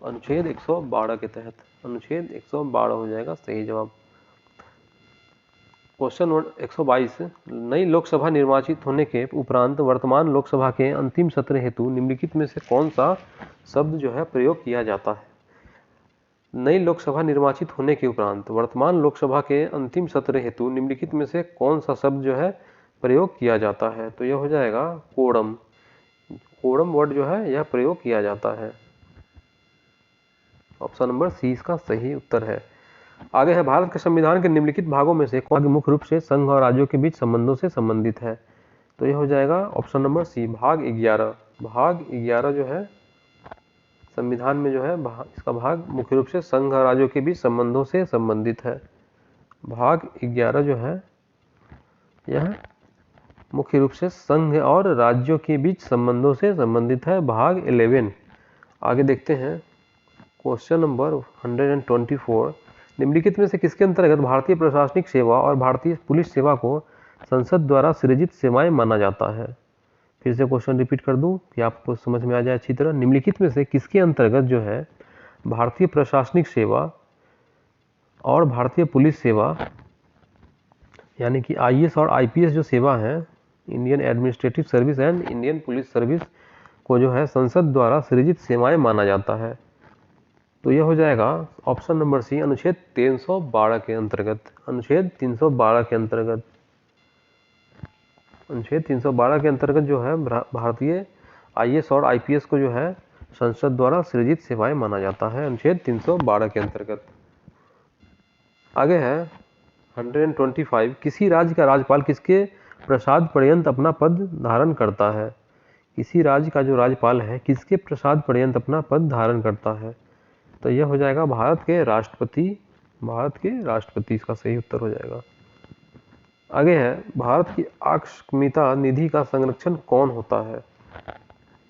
अनुच्छेद 112 के तहत। अनुच्छेद 112 हो जाएगा सही जवाब। क्वेश्चन 122 नई लोकसभा निर्वाचित होने के उपरांत वर्तमान लोकसभा के अंतिम सत्र हेतु निम्नलिखित में से कौन सा शब्द जो है प्रयोग किया जाता है। नई लोकसभा निर्वाचित होने के उपरांत वर्तमान लोकसभा के अंतिम सत्र हेतु निम्नलिखित में से कौन सा शब्द जो है प्रयोग किया जाता है। तो यह हो जाएगा कोरम। कोरम वर्ड जो है यह प्रयोग किया जाता है। ऑप्शन नंबर सी इसका सही उत्तर है। आगे है भारत के संविधान के निम्नलिखित भागों में से कौन मुख्य रूप से संघ और राज्यों के बीच संबंधों से संबंधित है। तो यह हो जाएगा ऑप्शन नंबर सी भाग 11। भाग 11 जो है संविधान में जो है इसका भाग मुख्य रूप से संघ और राज्यों के बीच संबंधों से संबंधित है। भाग 11 जो है यह मुख्य रूप से संघ और राज्यों के बीच संबंधों से संबंधित है। भाग 11। आगे देखते हैं क्वेश्चन नंबर 124 निम्नलिखित में से किसके अंतर्गत भारतीय प्रशासनिक सेवा और भारतीय पुलिस सेवा को संसद द्वारा सृजित सेवाएं माना जाता है। फिर से क्वेश्चन रिपीट कर दूं कि आपको समझ में आ जाए अच्छी तरह। निम्नलिखित में से किसके अंतर्गत जो है भारतीय प्रशासनिक सेवा और भारतीय पुलिस सेवा यानी कि IAS और IPS जो सेवा है Indian administrative service and Indian police service को जो है संसद द्वारा सृजित सेवाएं माना जाता है। तो यह हो जाएगा ऑप्शन नंबर सी अनुच्छेद 312 के अंतर्गत। अनुच्छेद 312 के अंतर्गत। अनुच्छेद 312 के अंतर्गत जो है भारतीय IAS और IPS को जो है संसद द्वारा सृजित सेवाएं माना जाता है, अनुच्छेद 312 के अंतर्गत। आगे है 125, किसी राज्य का राज्यपाल किसके प्रसाद पर्यंत अपना पद धारण करता है। किसी राज्य का जो राज्यपाल है किसके प्रसाद पर्यंत अपना पद धारण करता है, तो यह हो जाएगा भारत के राष्ट्रपति। भारत के राष्ट्रपति इसका सही उत्तर हो जाएगा। आगे है भारत की आकस्मिकता निधि का संरक्षण कौन होता है।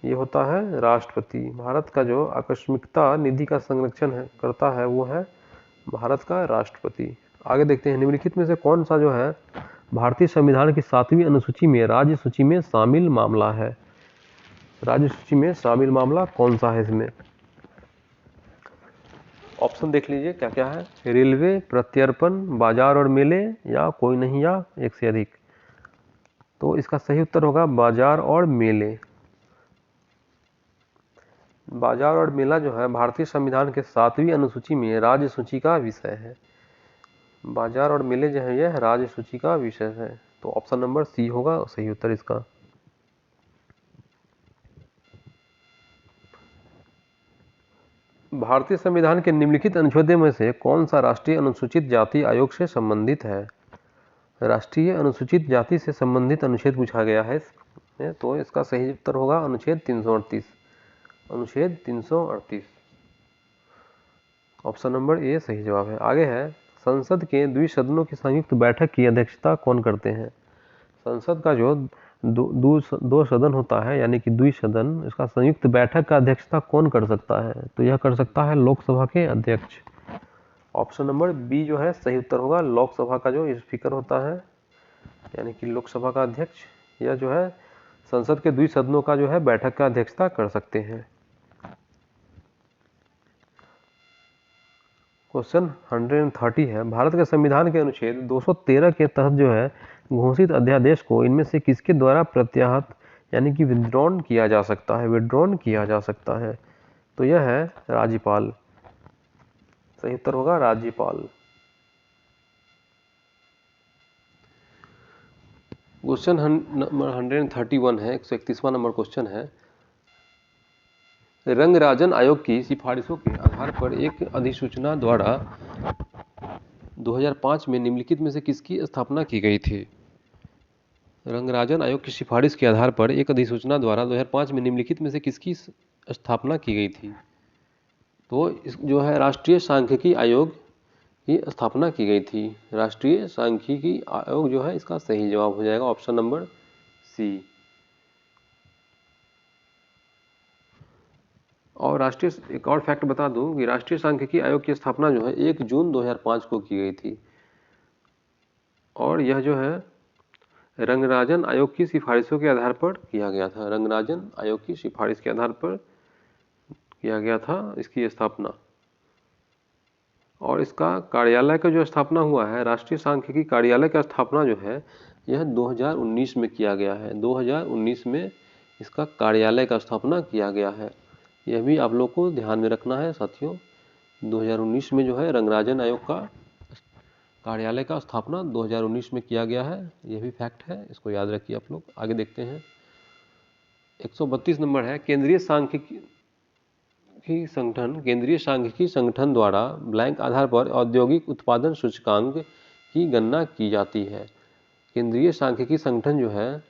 ये होता है राष्ट्रपति। भारत का जो आकस्मिकता निधि का संरक्षण करता है वो है भारत का राष्ट्रपति। आगे देखते हैं निम्नलिखित में से कौन सा जो है भारतीय संविधान की 7वीं अनुसूची में राज्य सूची में शामिल मामला है। राज्य सूची में शामिल मामला कौन सा है इसमें। ऑप्शन देख लीजिए क्या क्या है। रेलवे, प्रत्यर्पण, बाजार और मेले, या कोई नहीं, या एक से अधिक। तो इसका सही उत्तर होगा बाजार और मेले। बाजार और मेला जो है भारतीय संविधान के 7वीं अनुसूची में राज्य सूची का विषय है। बाजार और मेले जो है यह राज्य सूची का विषय है, तो ऑप्शन नंबर सी होगा सही उत्तर इसका। भारतीय संविधान के निम्नलिखित अनुच्छेदों में से कौन सा राष्ट्रीय अनुसूचित जाति आयोग से संबंधित है। राष्ट्रीय अनुसूचित जाति से संबंधित अनुच्छेद पूछा गया है, तो इसका सही उत्तर होगा अनुच्छेद 338। अनुच्छेद 338 ऑप्शन नंबर ए सही जवाब है। आगे है संसद के द्विसदनों की संयुक्त बैठक की अध्यक्षता कौन करते हैं। संसद का जो दो सदन होता है यानी कि द्विसदन, इसका संयुक्त बैठक का अध्यक्षता कौन कर सकता है, तो यह कर सकता है लोकसभा के अध्यक्ष। ऑप्शन नंबर बी जो है सही उत्तर होगा। लोकसभा का जो स्पीकर होता है यानी कि लोकसभा का अध्यक्ष, यह जो है संसद के द्विसदनों का जो है बैठक का अध्यक्षता कर सकते हैं। क्वेश्चन 130 है भारत के संविधान के अनुच्छेद 213 के तहत जो है घोषित अध्यादेश को इनमें से किसके द्वारा प्रत्याहत यानी कि विड्रॉन किया जा सकता है। विड्रॉन किया जा सकता है, तो यह है राज्यपाल। सही उत्तर होगा राज्यपाल। क्वेश्चन नंबर 131 है, 131वां नंबर क्वेश्चन है। रंगराजन आयोग की सिफारिशों के आधार पर एक अधिसूचना द्वारा 2005 में निम्नलिखित में से किसकी स्थापना की गई थी। रंगराजन आयोग की सिफारिश के आधार पर एक अधिसूचना द्वारा 2005 में निम्नलिखित में से किसकी स्थापना की गई थी, तो इस जो है राष्ट्रीय सांख्यिकी आयोग की स्थापना की गई थी। राष्ट्रीय सांख्यिकी आयोग जो है इसका सही जवाब हो जाएगा ऑप्शन नंबर सी। और राष्ट्रीय एक और फैक्ट बता दूं कि राष्ट्रीय सांख्यिकी आयोग की स्थापना जो है 1 जून 2005 को की गई थी, और यह जो है रंगराजन आयोग की सिफारिशों के आधार पर किया गया था। रंगराजन आयोग की सिफारिश के आधार पर किया गया था इसकी स्थापना। और इसका कार्यालय का जो स्थापना हुआ है, राष्ट्रीय सांख्यिकी कार्यालय का स्थापना जो है यह 2019 में किया गया है। 2019 में इसका कार्यालय का स्थापना किया गया है, यह भी आप लोग को ध्यान में रखना है साथियों। 2019 में जो है रंगराजन आयोग का कार्यालय का स्थापना 2019 में किया गया है, यह भी फैक्ट है, इसको याद रखिए आप लोग। आगे देखते हैं 132 नंबर है केंद्रीय सांख्यिकी संगठन द्वारा ब्लैंक आधार पर औद्योगिक उत्पादन सूचकांक की गणना की जाती है। केंद्रीय सांख्यिकी संगठन जो है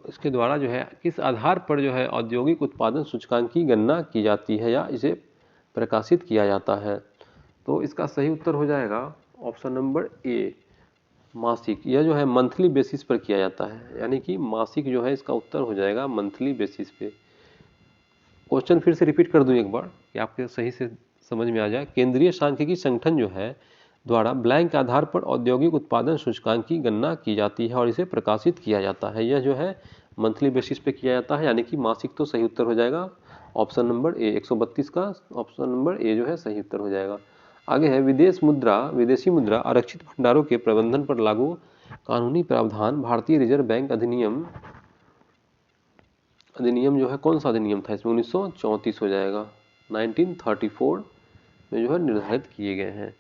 इसके द्वारा जो है किस आधार पर जो है औद्योगिक उत्पादन सूचकांक की गणना की जाती है या इसे प्रकाशित किया जाता है, तो इसका सही उत्तर हो जाएगा ऑप्शन नंबर ए मासिक। यह जो है मंथली बेसिस पर किया जाता है, यानी कि मासिक जो है इसका उत्तर हो जाएगा मंथली बेसिस पे। क्वेश्चन फिर से रिपीट कर दूं एक बार कि आपके सही से समझ में आ जाए। केंद्रीय सांख्यिकी संगठन जो है द्वारा ब्लैंक आधार पर औद्योगिक उत्पादन सूचकांक की गणना की जाती है और इसे प्रकाशित किया जाता है। यह जो है मंथली बेसिस पे किया जाता है, यानी कि मासिक, तो सही उत्तर हो जाएगा ऑप्शन नंबर ए। 132 का ऑप्शन नंबर ए जो है सही उत्तर हो जाएगा। आगे है विदेशी मुद्रा आरक्षित भंडारों के प्रबंधन पर लागू कानूनी प्रावधान। भारतीय रिजर्व बैंक अधिनियम जो है कौन सा अधिनियम था इसमें, 1934 हो जाएगा। 1934 में जो है निर्धारित किए गए हैं।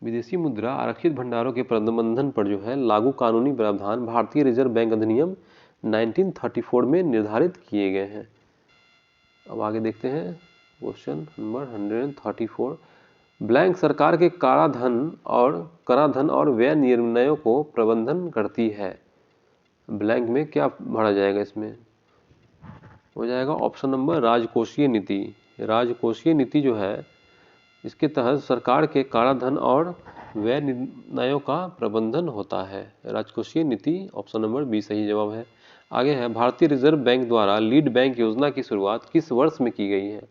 विदेशी मुद्रा आरक्षित भंडारों के प्रबंधन पर जो है लागू कानूनी प्रावधान भारतीय रिजर्व बैंक अधिनियम 1934 में निर्धारित किए गए हैं। अब आगे देखते हैं क्वेश्चन नंबर 134। ब्लैंक सरकार के कराधान और व्यय निर्णयों को प्रबंधन करती है। ब्लैंक में क्या भरा जाएगा? इसमें हो जाएगा ऑप्शन नंबर राजकोषीय नीति। राजकोषीय नीति जो है इसके तहत सरकार के कराधान और व्यय निर्णयों का प्रबंधन होता है। राजकोषीय नीति ऑप्शन नंबर बी सही जवाब है। आगे है भारतीय रिजर्व बैंक द्वारा लीड बैंक योजना की शुरुआत किस वर्ष में की गई है?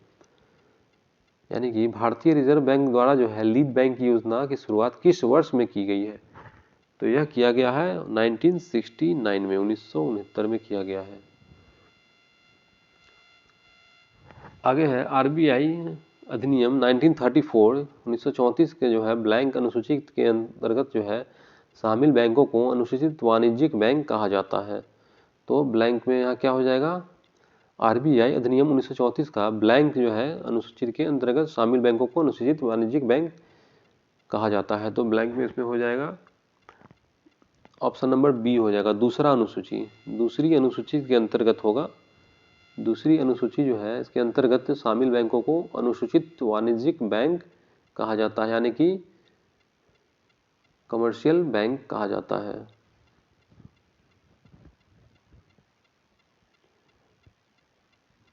यानी कि भारतीय रिजर्व बैंक द्वारा जो है लीड बैंक की योजना की शुरुआत किस वर्ष में की गई है? तो यह किया गया है 1969 में, 1969 में किया गया है। आगे है आरबीआई अधिनियम 1934 के जो है ब्लैंक अनुसूची के अंतर्गत जो है शामिल बैंकों को अनुसूचित वाणिज्यिक बैंक कहा जाता है। तो ब्लैंक में यहाँ क्या हो जाएगा? आरबीआई अधिनियम 1934 का ब्लैंक जो है अनुसूचित के अंतर्गत शामिल बैंकों को अनुसूचित वाणिज्यिक बैंक कहा जाता है। तो ब्लैंक में इसमें हो जाएगा ऑप्शन नंबर बी हो जाएगा, दूसरा अनुसूची। दूसरी अनुसूची के अंतर्गत होगा। दूसरी अनुसूची जो है इसके अंतर्गत शामिल बैंकों को अनुसूचित वाणिज्यिक बैंक कहा जाता है, यानी कि कमर्शियल बैंक कहा जाता है।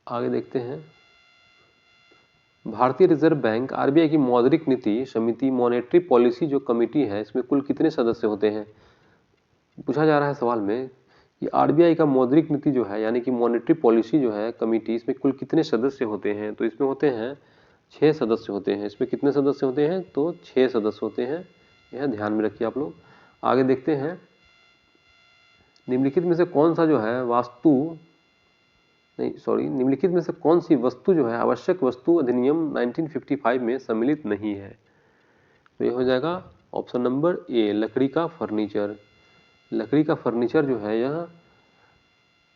आगे देखते हैं भारतीय रिजर्व बैंक आरबीआई की मौद्रिक नीति समिति मॉनेटरी पॉलिसी जो कमेटी है इसमें कुल कितने सदस्य होते हैं? पूछा जा रहा है सवाल में कि आरबीआई का मौद्रिक नीति जो है यानी कि मॉनेटरी पॉलिसी जो है कमेटी, इसमें कुल कितने सदस्य होते हैं? तो इसमें होते हैं 6 सदस्य होते हैं। इसमें कितने सदस्य होते हैं? तो 6 सदस्य होते हैं। यह ध्यान में रखिए आप लोग। आगे देखते हैं निम्नलिखित में से कौन सा जो है निम्नलिखित में से कौन सी वस्तु जो है आवश्यक वस्तु अधिनियम 1955 में सम्मिलित नहीं है? तो यह हो जाएगा ऑप्शन नंबर ए, लकड़ी का फर्नीचर। लकड़ी का फर्नीचर जो है यह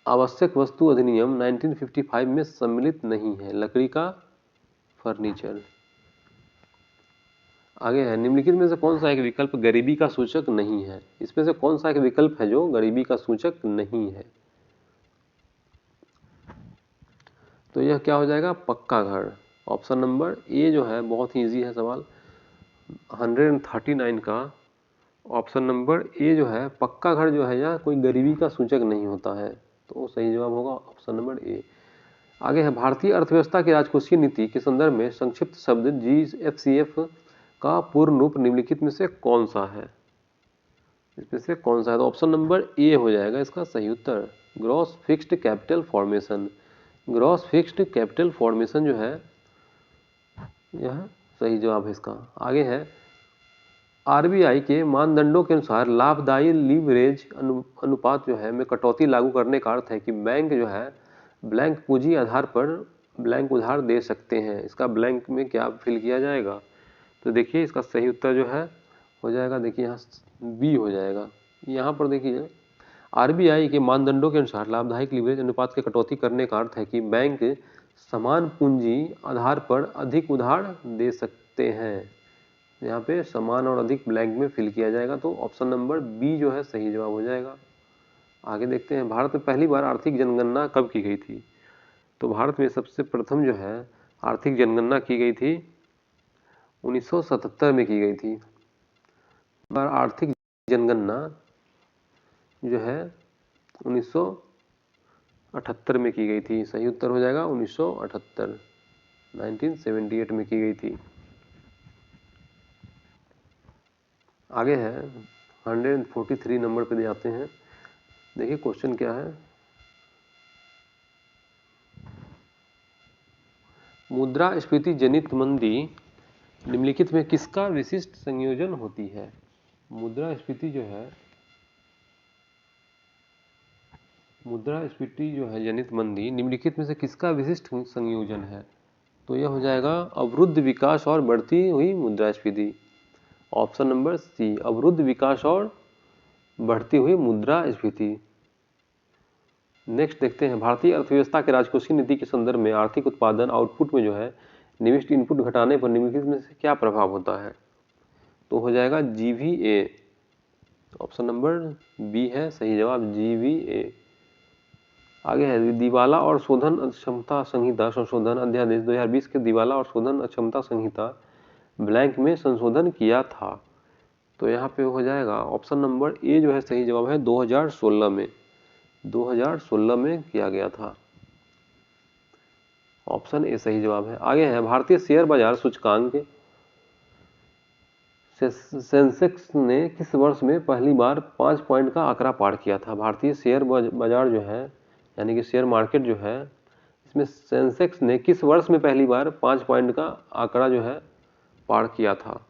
आवश्यक वस्तु अधिनियम 1955 में सम्मिलित नहीं है, लकड़ी का फर्नीचर। आगे है निम्नलिखित में से कौन सा एक विकल्प गरीबी का सूचक नहीं है? इसमें से कौन सा एक विकल्प है जो गरीबी का सूचक नहीं है? तो यह क्या हो जाएगा? पक्का घर। ऑप्शन नंबर ए जो है बहुत ही इजी है सवाल 139 का। ऑप्शन नंबर ए जो है पक्का घर जो है यह कोई गरीबी का सूचक नहीं होता है। तो सही जवाब होगा ऑप्शन नंबर ए। आगे है भारतीय अर्थव्यवस्था की राजकोषीय नीति के संदर्भ में संक्षिप्त शब्द जीएफसीएफ का पूर्ण रूप निम्नलिखित में से कौन सा है? इसमें से कौन सा है? तो ऑप्शन नंबर ए हो जाएगा इसका सही उत्तर, gross fixed capital formation. Gross fixed capital formation जो है यह सही जवाब है इसका। आगे है आरबीआई के मानदंडों के अनुसार लाभदायी लीवरेज अनुपात जो है में कटौती लागू करने का अर्थ है कि बैंक जो है ब्लैंक पूंजी आधार पर ब्लैंक उधार दे सकते हैं। इसका ब्लैंक में क्या फिल किया जाएगा? तो देखिए इसका सही उत्तर जो है हो जाएगा, देखिए यहाँ बी हो जाएगा। यहाँ पर देखिए आरबीआई के मानदंडों के अनुसार लाभदायक लीवरेज अनुपात की कटौती करने का अर्थ है कि बैंक समान पूंजी आधार पर अधिक उधार दे सकते हैं। यहाँ पे समान और अधिक ब्लैंक में फिल किया जाएगा। तो ऑप्शन नंबर बी जो है सही जवाब हो जाएगा। आगे देखते हैं भारत में पहली बार आर्थिक जनगणना कब की गई थी? तो भारत में सबसे प्रथम जो है आर्थिक जनगणना की गई थी 1977 में की गई थी। बार आर्थिक जनगणना जो है 1978 में की गई थी। सही उत्तर हो जाएगा 1978, 1978 में की गई थी। आगे है 143 नंबर पे जाते हैं। देखिए क्वेश्चन क्या है, मुद्रास्फीति जनित मंदी निम्नलिखित में किसका विशिष्ट संयोजन होती है? मुद्रास्फीति जो है जनित मंदी निम्नलिखित में से किसका विशिष्ट संयोजन है? तो यह हो जाएगा अवरुद्ध विकास और बढ़ती हुई मुद्रास्फीति। ऑप्शन नंबर सी, अवरुद्ध विकास और बढ़ती हुई मुद्रास्फीति। नेक्स्ट देखते हैं भारतीय अर्थव्यवस्था के राजकोषीय नीति के संदर्भ में आर्थिक उत्पादन आउटपुट में जो है निविष्ट इनपुट घटाने पर निम्नलिखित में से क्या प्रभाव होता है? तो हो जाएगा जीवीए। ऑप्शन नंबर बी है सही जवाब, जीवीए। आगे है दिवाला और शोधन अक्षमता संहिता संशोधन अध्यादेश 2020 के दिवाला और शोधन अक्षमता संहिता ब्लैंक में संशोधन किया था। तो यहाँ पे हो जाएगा ऑप्शन नंबर ए जो है सही जवाब है 2016 में, 2016 में किया गया था। ऑप्शन ए सही जवाब है। आगे है भारतीय शेयर बाजार सूचकांक सेंसेक्स ने किस वर्ष में पहली बार 5 पॉइंट का आंकड़ा पार किया था। भारतीय शेयर बाजार जो है यानी कि शेयर मार्केट जो है, इसमें सेंसेक्स ने किस वर्ष में पहली बार 5 पॉइंट का आंकड़ा जो है पार किया था।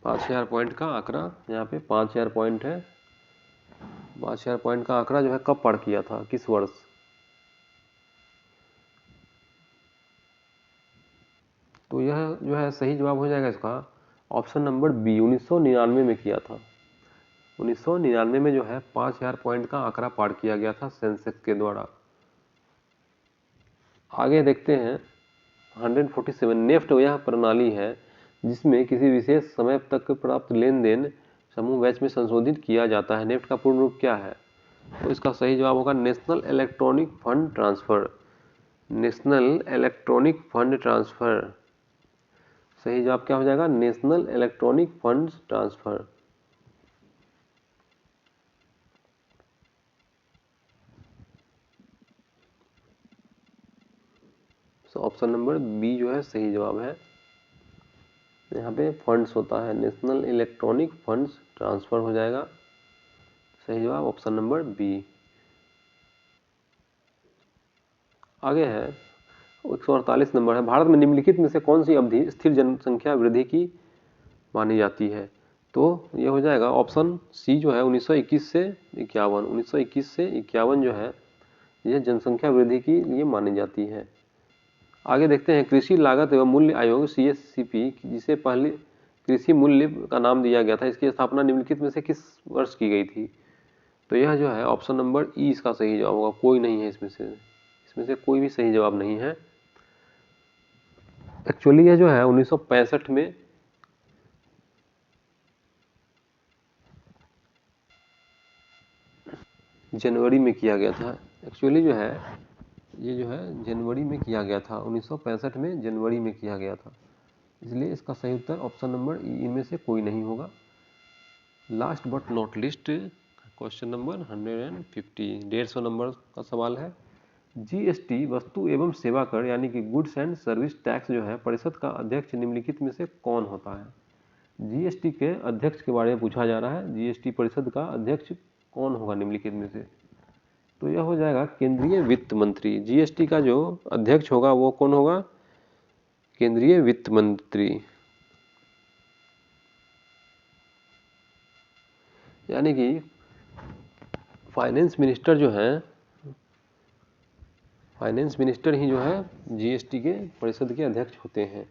5000 पॉइंट का आंकड़ा, यहाँ पे 5000 पॉइंट है, 5000 पॉइंट का आंकड़ा जो है कब पार किया था, किस वर्ष। तो यह जो है सही जवाब हो जाएगा इसका ऑप्शन नंबर बी, 1999 में किया था। 1999 में जो है 5000 पॉइंट का आंकड़ा पार किया गया था सेंसेक्स के द्वारा। आगे देखते हैं 147 नेफ्ट यह प्रणाली है जिसमें किसी विशेष समय तक प्राप्त लेन देन समूह बैच में संशोधित किया जाता है। नेफ्ट का पूर्ण रूप क्या है। तो इसका सही जवाब होगा national electronic fund transfer, national electronic fund transfer. सही जवाब क्या हो जाएगा, national electronic fund transfer. Option number B जो है सही जवाब है। यहाँ पे फंड्स होता है, नेशनल इलेक्ट्रॉनिक फंड्स ट्रांसफर हो जाएगा। सही जवाब ऑप्शन नंबर बी। आगे है 148 नंबर है, भारत में निम्नलिखित में से कौन सी अवधि स्थिर जनसंख्या वृद्धि की मानी जाती है। तो ये हो जाएगा ऑप्शन सी जो है 1921 से 51, 1921 से 51 जो है यह जनसंख्या वृद्धि की लिए मानी जाती है। आगे देखते हैं कृषि लागत एवं मूल्य आयोग CSCP, जिसे पहले कृषि मूल्य का नाम दिया गया था, इसकी स्थापना निम्नलिखित में से किस वर्ष की गई थी। तो यह जो है ऑप्शन नंबर ई इसका सही जवाब होगा, कोई नहीं है इसमें से कोई भी सही जवाब नहीं है। एक्चुअली यह जो है 1965 में जनवरी में किया गया था। एक्चुअली जो है ये जो है जनवरी में किया गया था, 1965 में जनवरी में किया गया था, इसलिए इसका सही उत्तर ऑप्शन नंबर ई, इनमें से कोई नहीं होगा। Last but not list question number 150, 150 number का सवाल है। GST वस्तु एवं सेवा कर यानी कि गुड्स एंड सर्विस टैक्स जो है परिषद का अध्यक्ष निम्नलिखित में से कौन होता है। GST के अध्यक्ष के बारे में पूछा जा रहा है, GST परिषद का अध्यक्ष कौन होगा निम्नलिखित में से। तो यह हो जाएगा केंद्रीय वित्त मंत्री। GST का जो अध्यक्ष होगा वो कौन होगा, केंद्रीय वित्त मंत्री। यानी कि फाइनेंस मिनिस्टर जो है, फाइनेंस मिनिस्टर ही जो है GST के परिषद के अध्यक्ष होते हैं।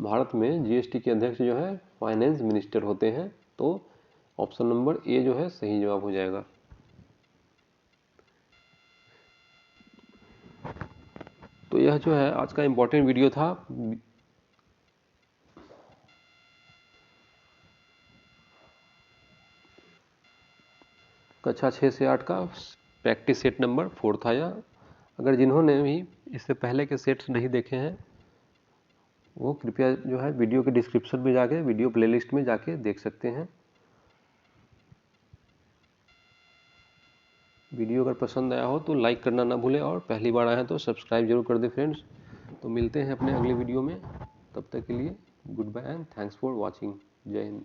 भारत में GST के अध्यक्ष जो है फाइनेंस मिनिस्टर होते हैं। तो ऑप्शन नंबर ए जो है सही जवाब हो जाएगा। तो यह जो है आज का इम्पोर्टेंट वीडियो था। कक्षा 6 से 8 का प्रैक्टिस सेट नंबर 4 था यह। अगर जिन्होंने भी इससे पहले के सेट्स नहीं देखे हैं वो कृपया जो है वीडियो के डिस्क्रिप्शन में जाके वीडियो प्लेलिस्ट में जाके देख सकते हैं। वीडियो अगर पसंद आया हो तो लाइक करना ना भूलें और पहली बार आए हैं तो सब्सक्राइब जरूर कर दें फ्रेंड्स। तो मिलते हैं अपने अगले वीडियो में, तब तक के लिए goodbye and thanks for watching. जय हिंद।